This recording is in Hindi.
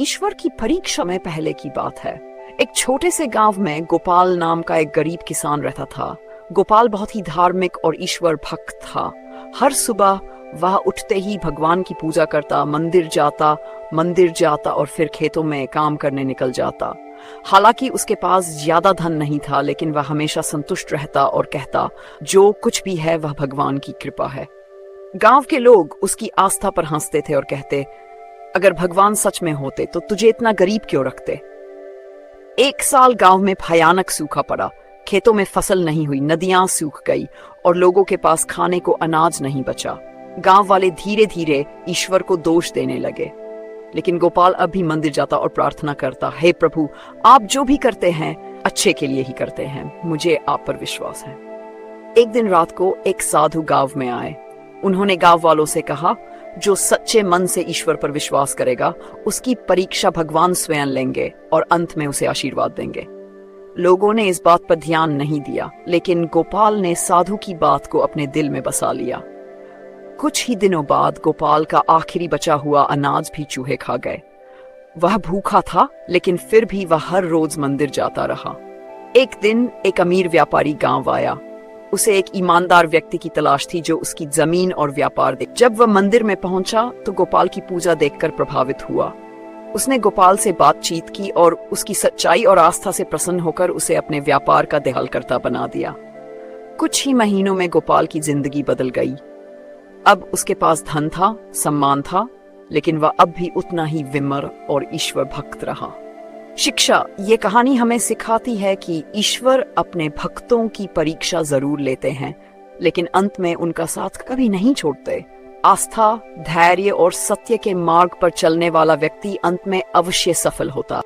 ईश्वर की परीक्षा में पहले की बात है। एक छोटे से गांव में गोपाल नाम का एक गरीब किसान रहता था। गोपाल बहुत ही धार्मिक और ईश्वर भक्त था। हर सुबह वह उठते ही भगवान की पूजा करता, मंदिर जाता और फिर खेतों में काम करने निकल जाता। हालांकि उसके पास ज्यादा धन नहीं था, लेकिन वह हमेशा संतुष्ट रहता और कहता, जो कुछ भी है वह भगवान की कृपा है। गांव के लोग उसकी आस्था पर हंसते थे और कहते, अगर भगवान सच में होते तो तुझे इतना गरीब क्यों रखते। एक साल गांव में भयानक सूखा पड़ा। खेतों में फसल नहीं हुई, नदियां सूख गई और लोगों के पास खाने को अनाज नहीं बचा। गांव वाले धीरे धीरे ईश्वर को दोष देने लगे, लेकिन गोपाल अब भी मंदिर जाता और प्रार्थना करता, हे प्रभु, आप जो भी करते हैं अच्छे के लिए ही करते हैं, मुझे आप पर विश्वास है। एक दिन रात को एक साधु गांव में आए। उन्होंने गांव वालों से कहा, जो सच्चे मन से ईश्वर पर विश्वास करेगा उसकी परीक्षा भगवान स्वयं लेंगे और अंत में उसे आशीर्वाद देंगे। लोगों ने इस बात पर ध्यान नहीं दिया, लेकिन गोपाल ने साधु की बात को अपने दिल में बसा लिया। कुछ ही दिनों बाद गोपाल का आखिरी बचा हुआ अनाज भी चूहे खा गए। वह भूखा था, लेकिन फिर भी वह हर रोज मंदिर जाता रहा। एक दिन एक अमीर व्यापारी गांव आया। उसे एक ईमानदार व्यक्ति की तलाश थी जो उसकी जमीन और व्यापार दे। जब वह मंदिर में पहुंचा तो गोपाल की पूजा देखकर प्रभावित हुआ। उसने गोपाल से बातचीत की और उसकी सच्चाई और आस्था से प्रसन्न होकर उसे अपने व्यापार का दखलकर्ता बना दिया। कुछ ही महीनों में गोपाल की जिंदगी बदल गई। अब उसके पास धन था, सम्मान था, लेकिन वह अब भी उतना ही विनम्र और ईश्वर भक्त रहा। शिक्षा, ये कहानी हमें सिखाती है कि ईश्वर अपने भक्तों की परीक्षा जरूर लेते हैं, लेकिन अंत में उनका साथ कभी नहीं छोड़ते। आस्था, धैर्य और सत्य के मार्ग पर चलने वाला व्यक्ति अंत में अवश्य सफल होता।